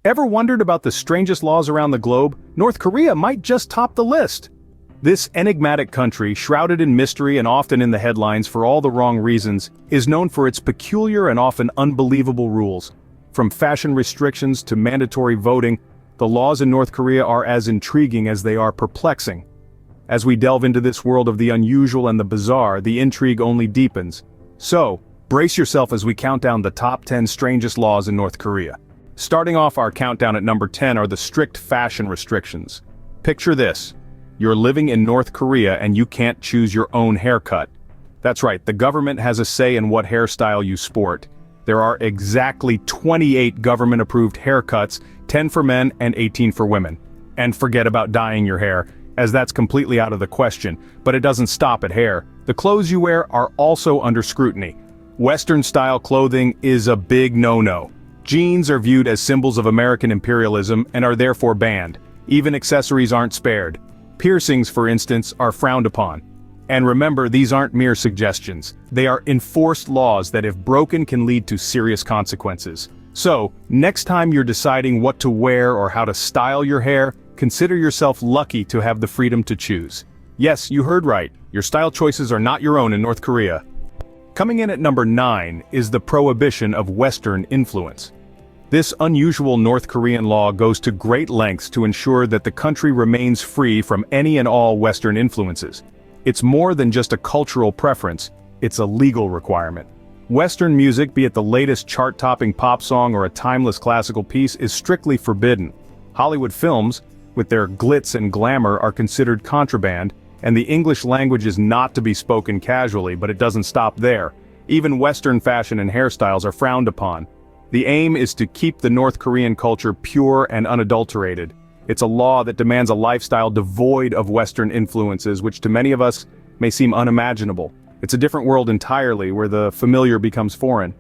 Ever wondered about the strangest laws around the globe? North Korea might just top the list. This enigmatic country, shrouded in mystery and often in the headlines for all the wrong reasons, is known for its peculiar and often unbelievable rules. From fashion restrictions to mandatory voting, the laws in North Korea are as intriguing as they are perplexing. As we delve into this world of the unusual and the bizarre, the intrigue only deepens. So, brace yourself as we count down the top 10 strangest laws in North Korea. Starting off our countdown at number 10 are the strict fashion restrictions. Picture this. You're living in North Korea and you can't choose your own haircut. That's right, the government has a say in what hairstyle you sport. There are exactly 28 government-approved haircuts, 10 for men and 18 for women. And forget about dyeing your hair, as that's completely out of the question, but it doesn't stop at hair. The clothes you wear are also under scrutiny. Western-style clothing is a big no-no. Jeans are viewed as symbols of American imperialism and are therefore banned. Even accessories aren't spared. Piercings, for instance, are frowned upon. And remember, these aren't mere suggestions. They are enforced laws that if broken can lead to serious consequences. So, next time you're deciding what to wear or how to style your hair, consider yourself lucky to have the freedom to choose. Yes, you heard right. Your style choices are not your own in North Korea. Coming in at number 9 is the prohibition of Western influence. This unusual North Korean law goes to great lengths to ensure that the country remains free from any and all Western influences. It's more than just a cultural preference, it's a legal requirement. Western music, be it the latest chart-topping pop song or a timeless classical piece, is strictly forbidden. Hollywood films, with their glitz and glamour, are considered contraband, and the English language is not to be spoken casually, but it doesn't stop there. Even Western fashion and hairstyles are frowned upon. The aim is to keep the North Korean culture pure and unadulterated. It's a law that demands a lifestyle devoid of Western influences, which to many of us may seem unimaginable. It's a different world entirely, where the familiar becomes foreign.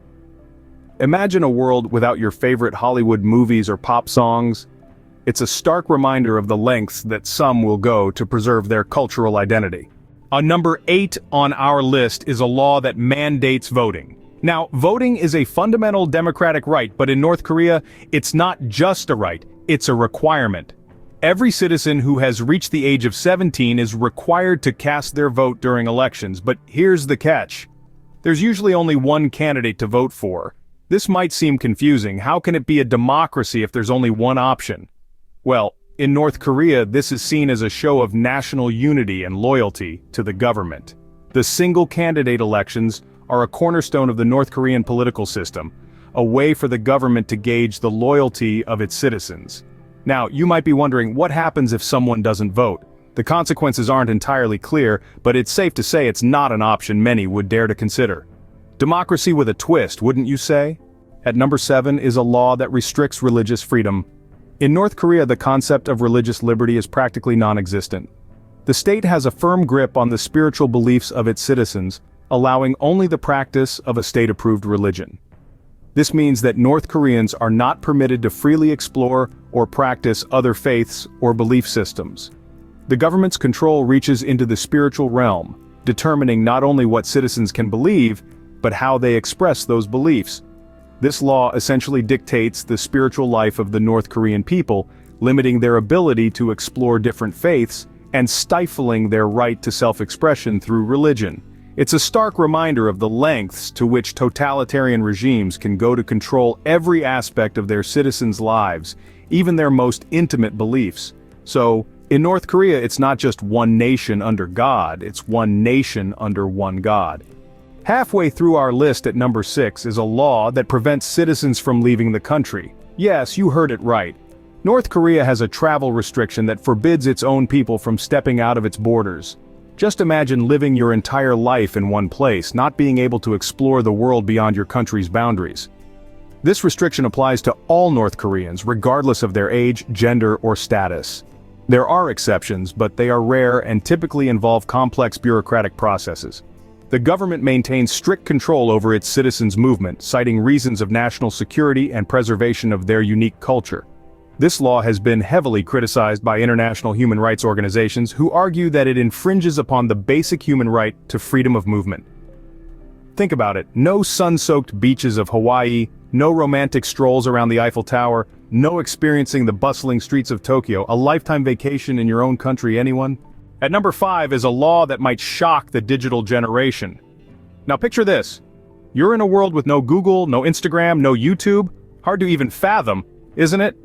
Imagine a world without your favorite Hollywood movies or pop songs. It's a stark reminder of the lengths that some will go to preserve their cultural identity. Number 8 on our list is a law that mandates voting. Now, voting is a fundamental democratic right, but in North Korea, it's not just a right, it's a requirement. Every citizen who has reached the age of 17 is required to cast their vote during elections, but here's the catch. There's usually only one candidate to vote for. This might seem confusing. How can it be a democracy if there's only one option? Well, in North Korea, this is seen as a show of national unity and loyalty to the government. The single-candidate elections are a cornerstone of the North Korean political system, a way for the government to gauge the loyalty of its citizens. Now, you might be wondering, what happens if someone doesn't vote? The consequences aren't entirely clear, but it's safe to say it's not an option many would dare to consider. Democracy with a twist, wouldn't you say? At number 7 is a law that restricts religious freedom. In North Korea, the concept of religious liberty is practically non-existent. The state has a firm grip on the spiritual beliefs of its citizens, allowing only the practice of a state-approved religion. This means that North Koreans are not permitted to freely explore or practice other faiths or belief systems. The government's control reaches into the spiritual realm, determining not only what citizens can believe, but how they express those beliefs. This law essentially dictates the spiritual life of the North Korean people, limiting their ability to explore different faiths and stifling their right to self-expression through religion. It's a stark reminder of the lengths to which totalitarian regimes can go to control every aspect of their citizens' lives, even their most intimate beliefs. So, in North Korea, it's not just one nation under God, it's one nation under one God. Halfway through our list at number 6 is a law that prevents citizens from leaving the country. Yes, you heard it right. North Korea has a travel restriction that forbids its own people from stepping out of its borders. Just imagine living your entire life in one place, not being able to explore the world beyond your country's boundaries. This restriction applies to all North Koreans, regardless of their age, gender, or status. There are exceptions, but they are rare and typically involve complex bureaucratic processes. The government maintains strict control over its citizens' movement, citing reasons of national security and preservation of their unique culture. This law has been heavily criticized by international human rights organizations who argue that it infringes upon the basic human right to freedom of movement. Think about it, no sun-soaked beaches of Hawaii, no romantic strolls around the Eiffel Tower, No experiencing the bustling streets of Tokyo, a lifetime vacation in your own country, anyone? At number 5 is a law that might shock the digital generation. Now picture this. You're in a world with no Google, no Instagram, no YouTube. Hard to even fathom, isn't it?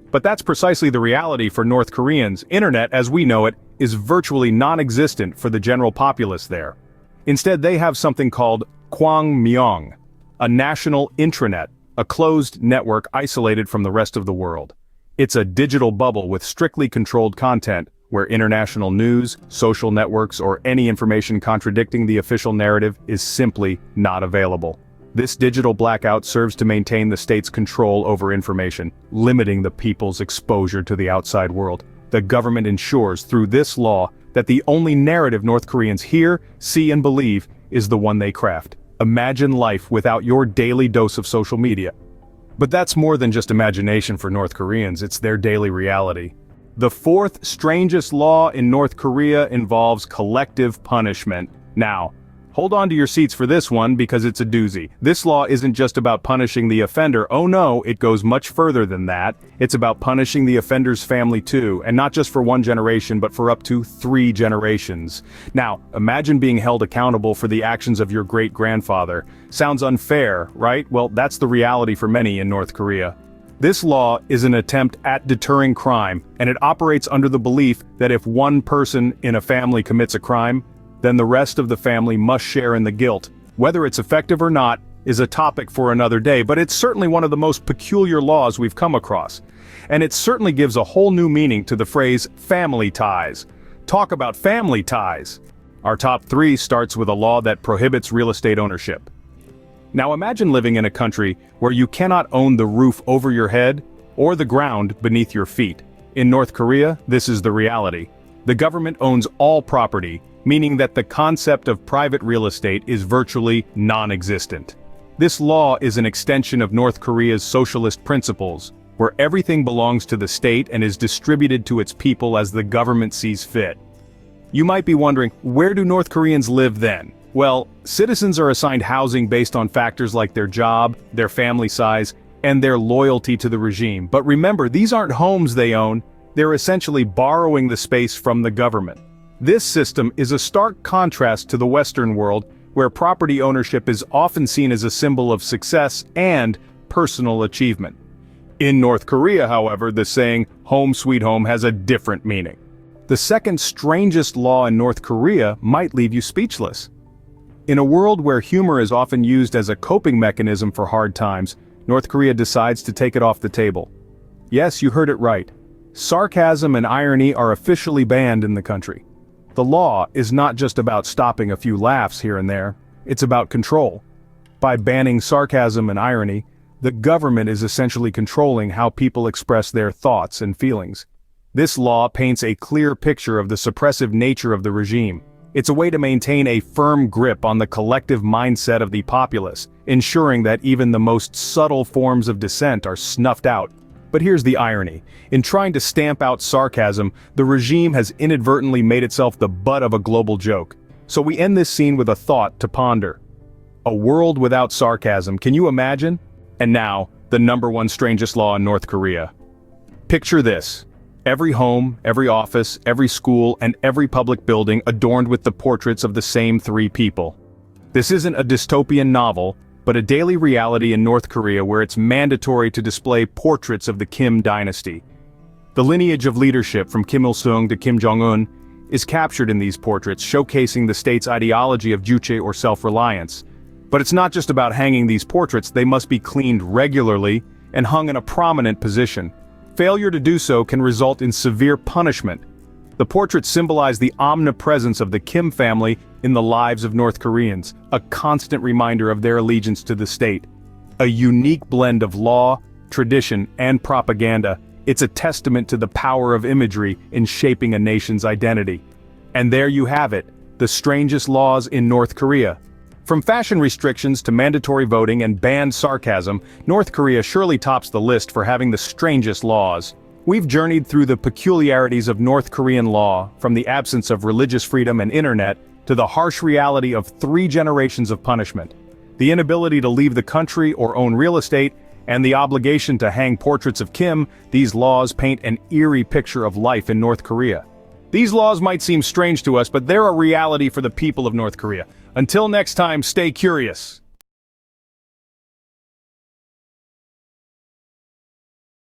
But that's precisely the reality for North Koreans. Internet, as we know it, is virtually non-existent for the general populace there. Instead, they have something called Kwangmyeong, a national intranet, a closed network isolated from the rest of the world. It's a digital bubble with strictly controlled content, where international news, social networks, or any information contradicting the official narrative is simply not available. This digital blackout serves to maintain the state's control over information, limiting the people's exposure to the outside world. The government ensures through this law that the only narrative North Koreans hear, see, and believe is the one they craft. Imagine life without your daily dose of social media. But that's more than just imagination for North Koreans, it's their daily reality. The 4th strangest law in North Korea involves collective punishment. Now, hold on to your seats for this one because it's a doozy. This law isn't just about punishing the offender. Oh no, it goes much further than that. It's about punishing the offender's family too, and not just for one generation, but for up to 3 generations. Now, imagine being held accountable for the actions of your great-grandfather. Sounds unfair, right? Well, that's the reality for many in North Korea. This law is an attempt at deterring crime, and it operates under the belief that if one person in a family commits a crime, then the rest of the family must share in the guilt. Whether it's effective or not is a topic for another day, but it's certainly one of the most peculiar laws we've come across. And it certainly gives a whole new meaning to the phrase family ties. Talk about family ties. Our top 3 starts with a law that prohibits real estate ownership. Now imagine living in a country where you cannot own the roof over your head or the ground beneath your feet. In North Korea, this is the reality. The government owns all property, meaning that the concept of private real estate is virtually non-existent. This law is an extension of North Korea's socialist principles, where everything belongs to the state and is distributed to its people as the government sees fit. You might be wondering, where do North Koreans live then? Well, citizens are assigned housing based on factors like their job, their family size, and their loyalty to the regime. But remember, these aren't homes they own, they're essentially borrowing the space from the government. This system is a stark contrast to the Western world, where property ownership is often seen as a symbol of success and personal achievement. In North Korea, however, the saying, "home sweet home," has a different meaning. The 2nd strangest law in North Korea might leave you speechless. In a world where humor is often used as a coping mechanism for hard times, North Korea decides to take it off the table. Yes, you heard it right. Sarcasm and irony are officially banned in the country. The law is not just about stopping a few laughs here and there, it's about control. By banning sarcasm and irony, the government is essentially controlling how people express their thoughts and feelings. This law paints a clear picture of the suppressive nature of the regime. It's a way to maintain a firm grip on the collective mindset of the populace, ensuring that even the most subtle forms of dissent are snuffed out. But here's the irony. In trying to stamp out sarcasm, the regime has inadvertently made itself the butt of a global joke. So we end this scene with a thought to ponder. A world without sarcasm, can you imagine? And now, the number 1 strangest law in North Korea. Picture this. Every home, every office, every school, and every public building adorned with the portraits of the same 3 people. This isn't a dystopian novel, but a daily reality in North Korea where it's mandatory to display portraits of the Kim dynasty. The lineage of leadership from Kim Il-sung to Kim Jong-un is captured in these portraits, showcasing the state's ideology of juche or self-reliance. But it's not just about hanging these portraits, they must be cleaned regularly and hung in a prominent position. Failure to do so can result in severe punishment. The portraits symbolize the omnipresence of the Kim family in the lives of North Koreans, a constant reminder of their allegiance to the state. A unique blend of law, tradition, and propaganda, it's a testament to the power of imagery in shaping a nation's identity. And there you have it, the strangest laws in North Korea. From fashion restrictions to mandatory voting and banned sarcasm, North Korea surely tops the list for having the strangest laws. We've journeyed through the peculiarities of North Korean law, from the absence of religious freedom and internet, to the harsh reality of 3 generations of punishment. The inability to leave the country or own real estate, and the obligation to hang portraits of Kim, these laws paint an eerie picture of life in North Korea. These laws might seem strange to us, but they're a reality for the people of North Korea. Until next time, stay curious.